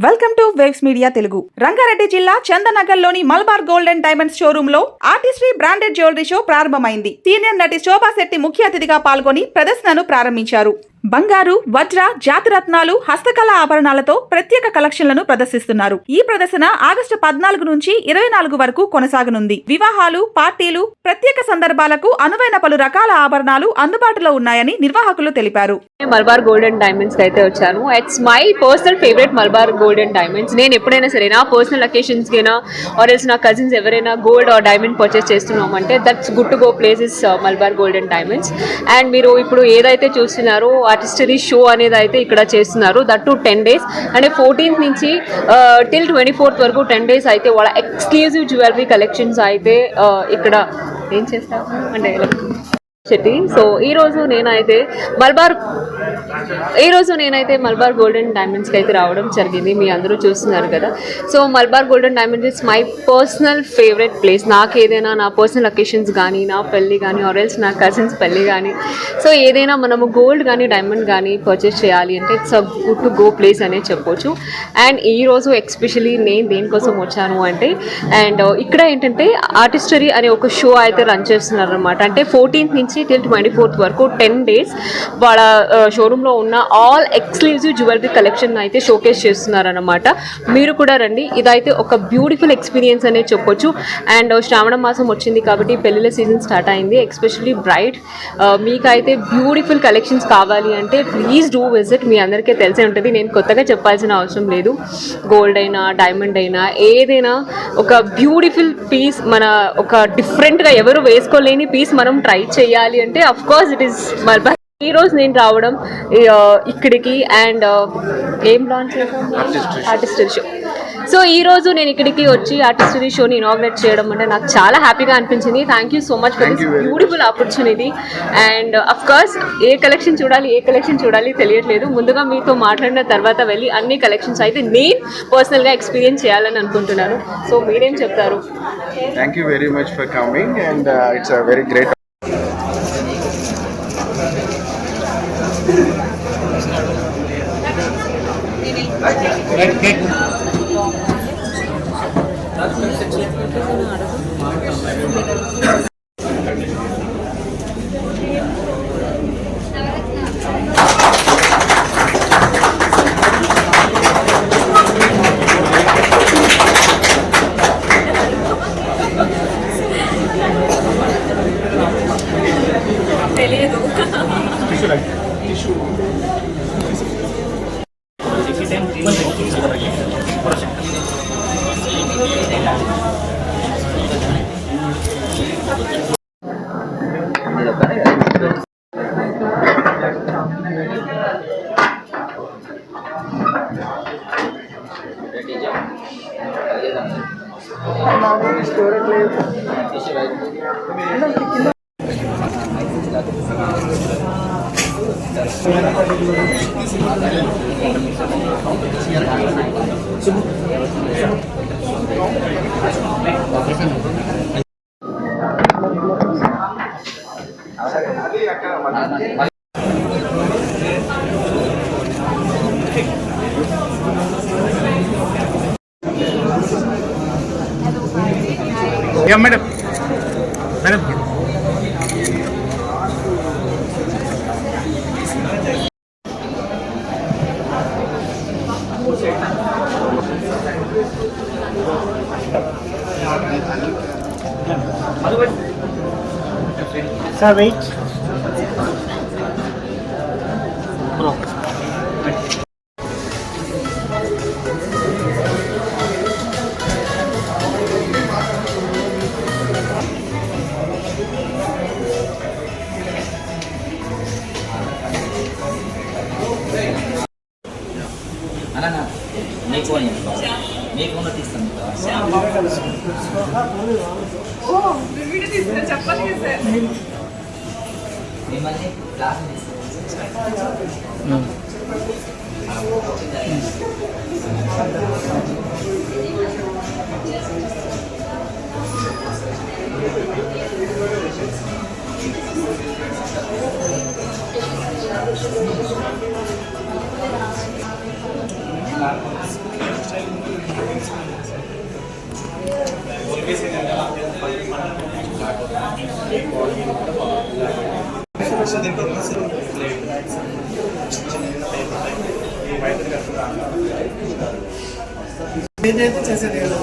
Welcome to waves media Telugu. Rangareddy జిల్లా చందనగర్లోని Malabar gold and diamonds showroom లో ఆర్టిస్ట్రీ బ్రాండెడ్ జ్యువెలరీ షో ప్రారంభమైంది. Senior నటి శోభా శెట్టి ముఖ్య అతిథిగా పాల్గొని ప్రదర్శనను ప్రారంభించారు. బంగారు, వజ్ర, జాతిరత్నాలు, హస్తకళ ఆభరణాలతో ప్రత్యేక కలెక్షన్లను ప్రదర్శిస్తున్నారు. ఈ ప్రదర్శన ఆగస్టు 14 నుంచి 24 వరకు కొనసాగనుంది. వివాహాలు, పార్టీలు, ప్రత్యేక సందర్భాలకు అనువైన పలు రకాల ఆభరణాలు అందుబాటులో ఉన్నాయని నిర్వాహకులు తెలిపారు. మలబార్ గోల్డ్ అండ్ డైమండ్స్ అయితే వచ్చాను. It's my personal favourite Malabar gold and diamonds. నేను ఎప్పుడైనా సరే నా పర్సనల్ అకేషన్స్ కైనా ఆర్ ఎల్స్ నా కజిన్స్ ఎవరైనా గోల్డ్ ఆర్ డైమండ్ పర్చేస్ చేస్తున్నామంటే that's good to go place is Malabar gold and diamonds. And మీరు ఇప్పుడు ఏదైతే చూస్తున్నారో ఆర్టిస్టరీ షో అనేది అయితే ఇక్కడ చేస్తున్నారు. దట్ టు 10 days అంటే 14th నుంచి టిల్ 24th వరకు 10 days అయితే వాళ్ళ ఎక్స్క్లూజివ్ జ్యువెలరీ కలెక్షన్స్ అయితే ఇక్కడ ఏం చేస్తారు అంటే శెట్టి. సో ఈరోజు నేనైతే మలబార్ గోల్డ్ అండ్ డైమండ్స్కి అయితే రావడం జరిగింది. మీ అందరూ చూస్తున్నారు కదా. So Malabar gold and diamonds it's my personal favourite place. నాకు ఏదైనా నా పర్సనల్ అకేషన్స్ కానీ, నా పెళ్ళి కానీ ఆర్ ఎల్స్ నా కజిన్స్ పెళ్ళి కానీ, సో ఏదైనా మనము గోల్డ్ కానీ డైమండ్ కానీ పర్చేస్ చేయాలి అంటే it's a good to go place అనే చెప్పొచ్చు. అండ్ ఈరోజు ఎక్స్పెషలీ నేను దేనికోసం వచ్చాను అంటే అండ్ ఇక్కడ ఏంటంటే ఆర్టిస్టరీ అనే ఒక షో అయితే రన్ చేస్తున్నారు అనమాట. అంటే 14th నుంచి టిల్ 24th వరకు 10 days వాళ్ళ షోరూంలో ఉన్న ఆల్ ఎక్స్క్లూజివ్ జ్యువెలరీ కలెక్షన్ అయితే షోకేస్ చేస్తున్నారనమాట. మీరు కూడా రండి. ఇదైతే ఒక బ్యూటిఫుల్ ఎక్స్పీరియన్స్ అనే చెప్పొచ్చు. అండ్ శ్రావణ మాసం వచ్చింది కాబట్టి పెళ్ళిళ్ళ సీజన్ స్టార్ట్ అయింది. ఎస్పెషల్లీ బ్రైడ్ మీకైతే బ్యూటిఫుల్ కలెక్షన్స్ కావాలి అంటే ప్లీజ్ డూ విజిట్. మీ అందరికీ తెలిసే ఉంటుంది, నేను కొత్తగా చెప్పాల్సిన అవసరం లేదు. గోల్డ్ అయినా డైమండ్ అయినా ఏదైనా ఒక బ్యూటిఫుల్ పీస్, మన ఒక డిఫరెంట్గా ఎవరు వేసుకోలేని పీస్ మనం ట్రై చేయాలి అంటే of course it is Malabar. ఈ రోజు నేను రావడం ఇక్కడికి అండ్ ఏం లాంచ్ చేశాను, ఆర్టిస్టరీ షో. సో ఈ రోజు నేను ఇక్కడికి వచ్చి ఆర్టిస్టరీ షోని ఇనాగ్రేట్ చేయడం అంటే నాకు చాలా హ్యాపీగా అనిపించింది. Thank you so much for this beautiful opportunity. And of course A collection చూడాలి తెలియట్లేదు. ముందుగా మీతో మాట్లాడిన తర్వాత వెళ్ళి అన్ని కలెక్షన్స్ అయితే నేను పర్సనల్గా ఎక్స్పీరియన్స్ చేయాలని అనుకుంటున్నాను. సో మీరేం చెప్తారు? Thank you very much for coming and it's a very great. Madam Sir, wait. Bro. ఏదైతే చేసేది కదా.